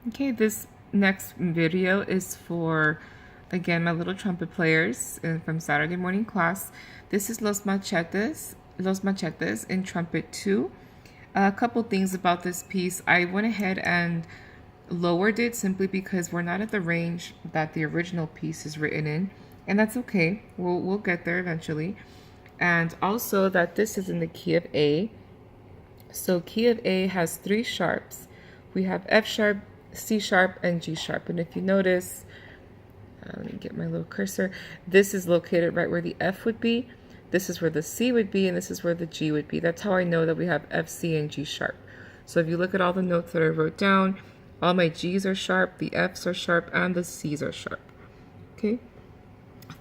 Okay, this next video is for, again, my little trumpet players from Saturday morning class. This is Los Machetes in trumpet 2. A couple things about this piece. I went ahead and lowered it simply because we're not at the range that the original piece is written in, and that's okay. We'll get there eventually. And also that this is in the key of A. So key of A has 3 sharps. We have F sharp, C sharp, and G sharp. And if you notice, let me get my little cursor. This is located right where the F would be. This is where the C would be, and this is where the G would be. That's how I know that we have F, C, and G sharp. So if you look at all the notes that I wrote down, all my G's are sharp, the F's are sharp, and the C's are sharp. Okay?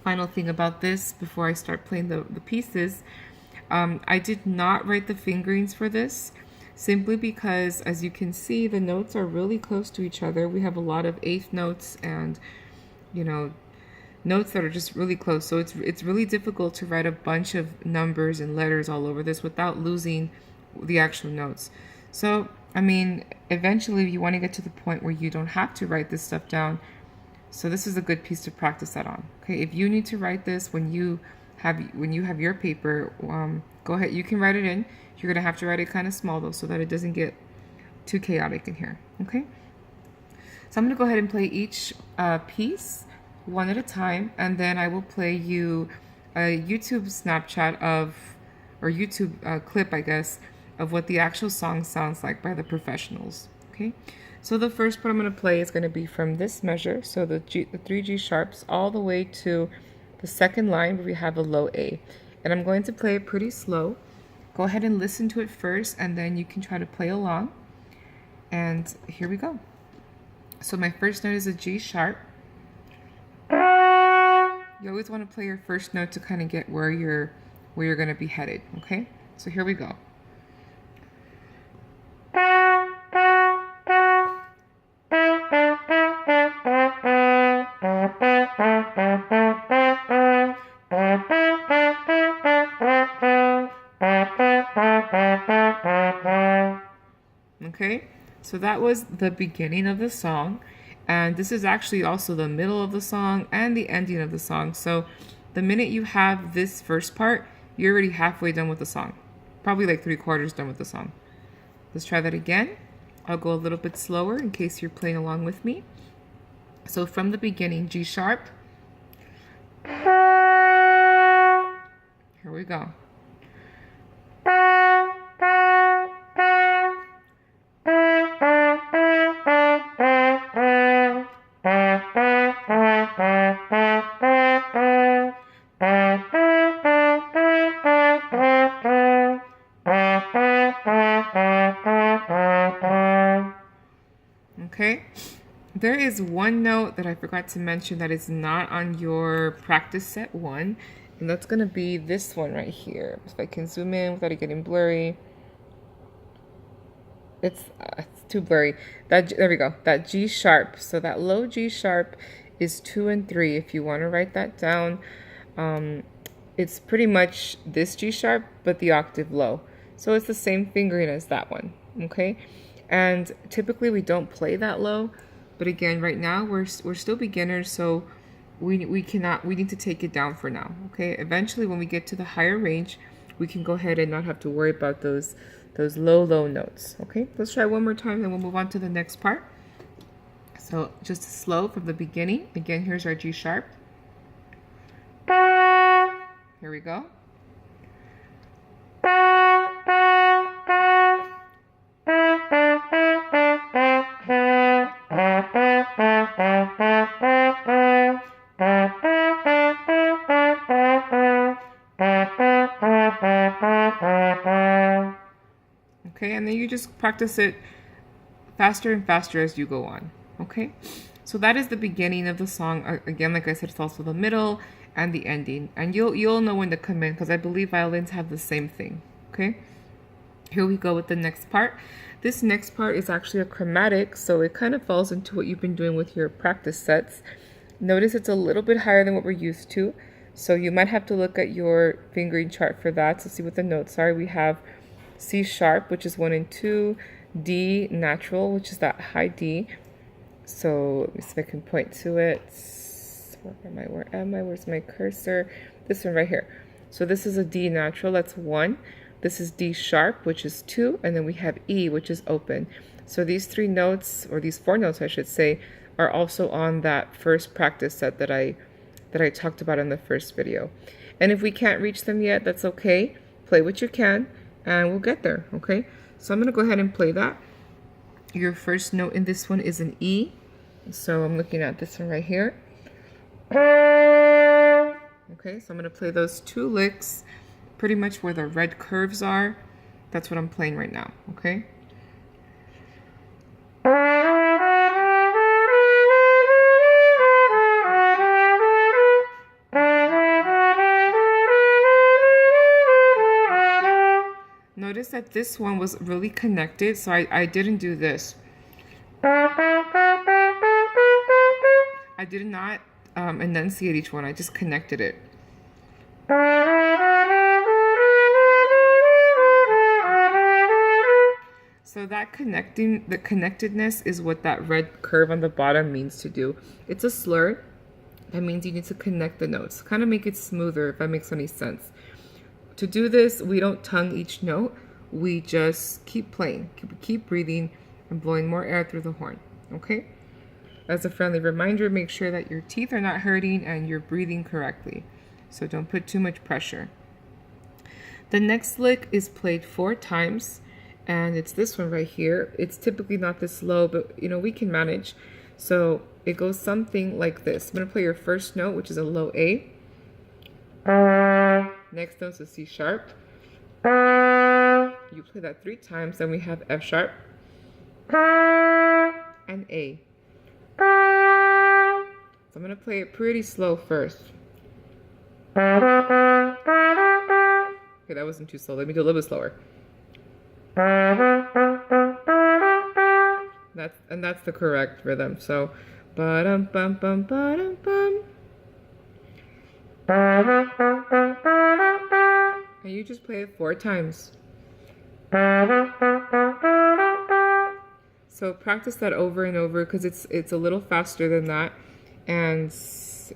Final thing about this before I start playing the pieces, I did not write the fingerings for this simply because, as you can see, the notes are really close to each other. We have a lot of eighth notes and, you know, notes that are just really close. So it's really difficult to write a bunch of numbers and letters all over this without losing the actual notes. So, I mean, eventually you want to get to the point where you don't have to write this stuff down. So this is a good piece to practice that on. Okay, if you need to write this when you have your paper, go ahead. You can write it in. You're gonna have to write it kind of small though, so that it doesn't get too chaotic in here. Okay. So I'm gonna go ahead and play each piece one at a time, and then I will play you a YouTube Snapchat or YouTube clip, I guess, of what the actual song sounds like by the professionals. Okay. So the first part I'm going to play is going to be from this measure, so the 3 G sharps, all the way to the second line where we have a low A. And I'm going to play it pretty slow. Go ahead and listen to it first, and then you can try to play along. And here we go. So my first note is a G sharp. You always want to play your first note to kind of get where you're going to be headed, okay? So here we go. Okay, so that was the beginning of the song, and this is actually also the middle of the song and the ending of the song. So the minute you have this first part, you're already halfway done with the song, probably like 3/4 done with the song. Let's try that again. I'll go a little bit slower in case you're playing along with me. So from the beginning, G sharp. Here we go. Okay, there is one note that I forgot to mention that is not on your practice set 1, and that's going to be this one right here. If I can zoom in without it getting blurry. It's too blurry. There we go. That G sharp. So that low G sharp is 2 and 3. If you want to write that down, it's pretty much this G sharp, but the octave low. So it's the same fingering as that one. Okay. And typically we don't play that low, but again, right now we're still beginners, so we need to take it down for now. Okay, eventually when we get to the higher range, we can go ahead and not have to worry about those low notes. Okay, let's try one more time, then we'll move on to the next part. So just slow from the beginning. Again, here's our G sharp. Here we go. Okay, and then you just practice it faster and faster as you go on. Okay, so that is the beginning of the song. Again, like I said, it's also the middle and the ending, and you'll know when to come in because I believe violins have the same thing. Okay, here we go with the next part. This next part is actually a chromatic, so it kind of falls into what you've been doing with your practice sets. Notice it's a little bit higher than what we're used to, so you might have to look at your fingering chart for that to see what the notes are. We have C sharp, which is 1 and 2, D natural, which is that high D, So let me see if I can point to it. Where am I? Where's my cursor? This one right here. So this is a D natural, that's 1. This is D sharp, which is 2, and then we have E, which is open. So these 3 notes, or these 4 notes I should say, are also on that first practice set that I talked about in the first video. And if we can't reach them yet, that's okay. Play what you can, and we'll get there, okay? So I'm going to go ahead and play that. Your first note in this one is an E. So I'm looking at this one right here. Okay, so I'm going to play those 2 licks pretty much where the red curves are. That's what I'm playing right now, okay? Notice that this one was really connected, so I didn't do this. I did not enunciate each one, I just connected it. So that the connectedness is what that red curve on the bottom means to do. It's a slur. That means you need to connect the notes. Kind of make it smoother, if that makes any sense. To do this, we don't tongue each note. We just keep playing, keep breathing, and blowing more air through the horn, okay? As a friendly reminder, make sure that your teeth are not hurting and you're breathing correctly. So don't put too much pressure. The next lick is played 4 times, and it's this one right here. It's typically not this low, but you know, we can manage. So it goes something like this. I'm gonna play your first note, which is a low A. Next note is a C sharp. You play that 3 times, then we have F sharp and A. So I'm gonna play it pretty slow first. Okay, that wasn't too slow. Let me do a little bit slower. That's the correct rhythm. So, ba-dum bum bum ba-dum bum. And you just play it 4 times. So practice that over and over because it's a little faster than that. And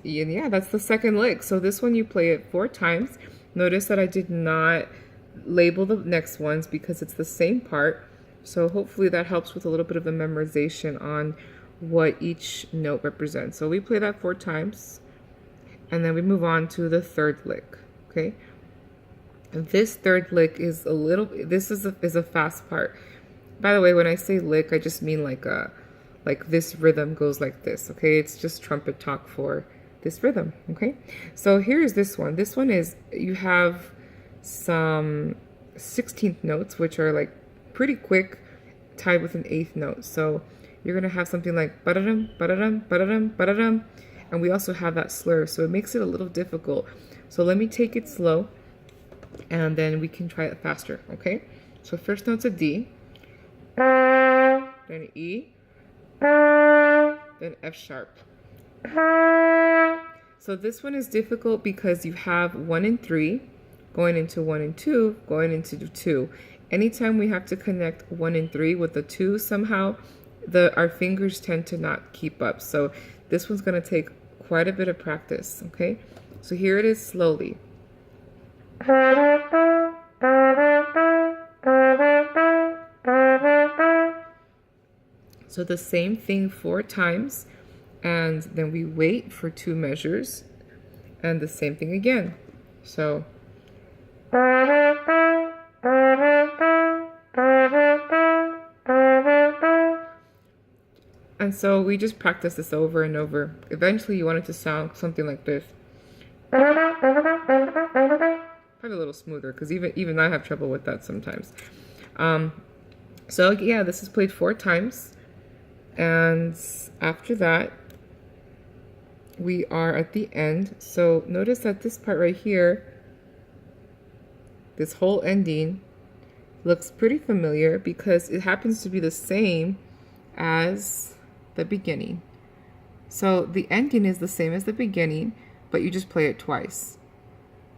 yeah, that's the second lick. So this one you play it 4 times. Notice that I did not label the next ones because it's the same part. So hopefully that helps with a little bit of the memorization on what each note represents. So we play that 4 times, and then we move on to the third lick, okay? This third lick is this is a fast part. By the way, when I say lick, I just mean like this rhythm goes like this, okay? It's just trumpet talk for this rhythm, okay? So here's this one. This one is, you have some 16th notes, which are like pretty quick, tied with an 8th note. So you're gonna have something like ba-da-dum, ba-da-dum, ba-da-dum, ba-da-dum, and we also have that slur, so it makes it a little difficult. So let me take it slow, and then we can try it faster, okay? So first note's a D, then E, then F sharp. So this one is difficult because you have 1 and 3 going into 1 and 2, going into 2. Anytime we have to connect 1 and 3 with the 2 somehow, our fingers tend to not keep up. So this one's going to take quite a bit of practice, okay? So here it is slowly. So the same thing 4 times, and then we wait for 2 measures, and the same thing again. So and so we just practice this over and over. Eventually you want it to sound something like this. Probably a little smoother, because even I have trouble with that sometimes. So yeah, this is played 4 times. And after that, we are at the end. So notice that this part right here, this whole ending, looks pretty familiar because it happens to be the same as the beginning. So the ending is the same as the beginning, but you just play it twice.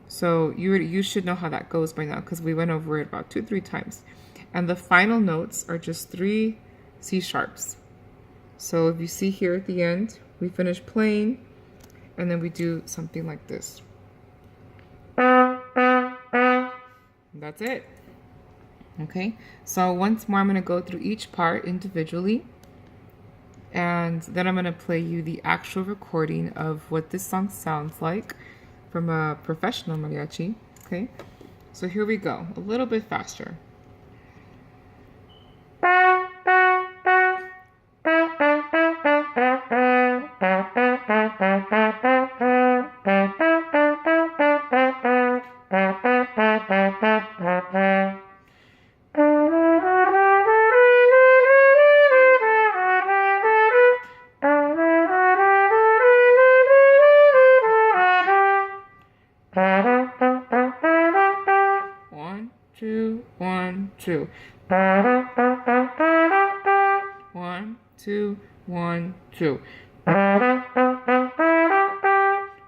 So you should know how that goes by now because we went over it about 2-3 times. And the final notes are just 3 C sharps. So if you see here at the end, we finish playing, and then we do something like this. That's it. Okay, so once more I'm going to go through each part individually, and then I'm going to play you the actual recording of what this song sounds like from a professional mariachi. Okay, so here we go, a little bit faster. 1, 2, 1, 2. 1, 2, 1, 2.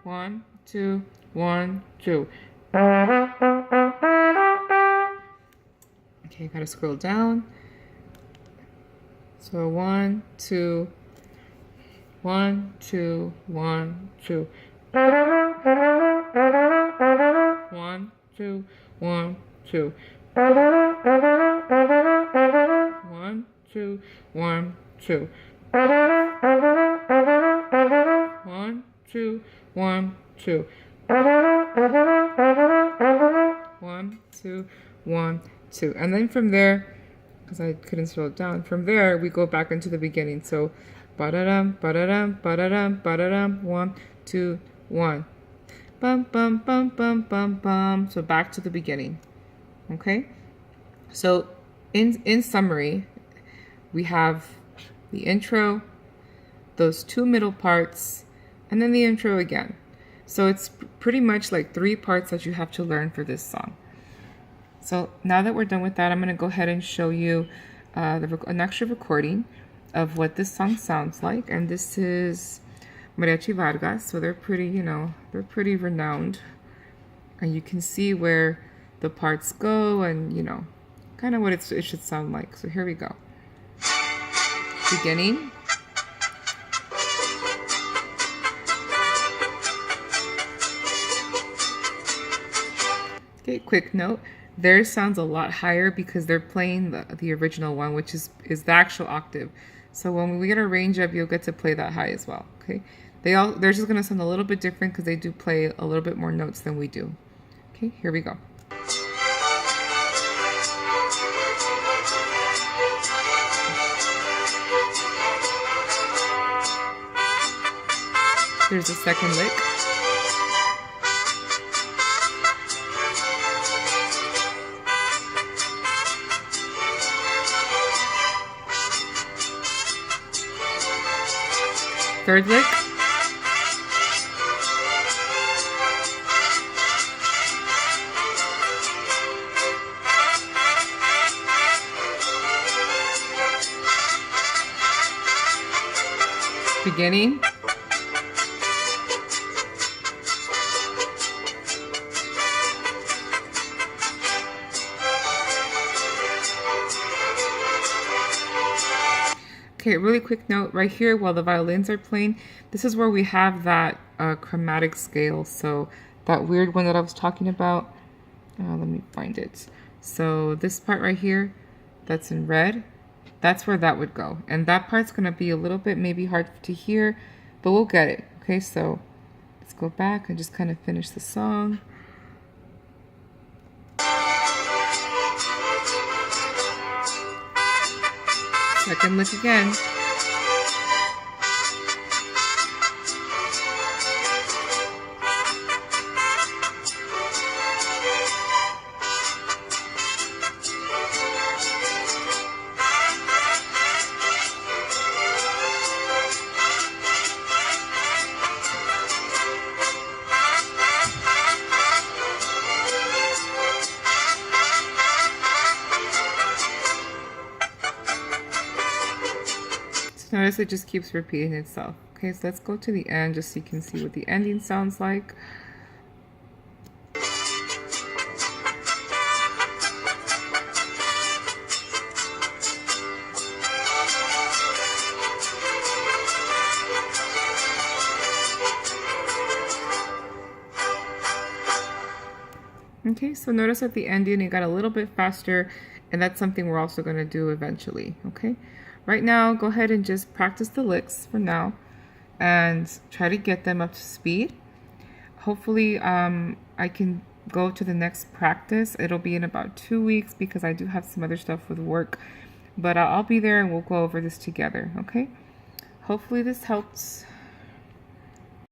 1, 2, 1, 2. Okay, gotta scroll down. So 1, 2, 1, 2, 1, 2. 1, 2, 1, 2. 1, 2, 1, 2. 1, 2, 1, 2. 1, 2, 1, 2. And then from there, because I couldn't scroll down, from there we go back into the beginning. So ba-da-dum, ba-da-dum, ba-da-dum, ba-da-dum, 1, 2, 1. Bum, bum, bum, bum, bum, bum. So back to the beginning. Okay? So in summary, we have the intro, those two middle parts, and then the intro again. So it's pretty much like 3 parts that you have to learn for this song. So now that we're done with that, I'm going to go ahead and show you an extra recording of what this song sounds like. And this is Mariachi Vargas, so they're pretty, they're pretty renowned. And you can see where the parts go and, kind of what it should sound like. So here we go. Beginning. Okay, quick note. Theirs sounds a lot higher because they're playing the original one, which is the actual octave. So when we get a range up, you'll get to play that high as well. Okay, they're just gonna sound a little bit different because they do play a little bit more notes than we do. Okay, here we go. There's a second lick. Third lick. Beginning. Okay, really quick note right here while the violins are playing, this is where we have that chromatic scale. So that weird one that I was talking about, let me find it. So this part right here, that's in red, that's where that would go. And that part's gonna be a little bit maybe hard to hear, but we'll get it. Okay, so let's go back and just kind of finish the song. Second lick again. Notice it just keeps repeating itself. Okay, so let's go to the end just so you can see what the ending sounds like. Okay, so notice at the ending it got a little bit faster, and that's something we're also going to do eventually. Okay, right now go ahead and just practice the licks for now and try to get them up to speed. Hopefully I can go to the next practice. It'll be in about 2 weeks because I do have some other stuff with work, but I'll be there and we'll go over this together. Okay, hopefully this helps.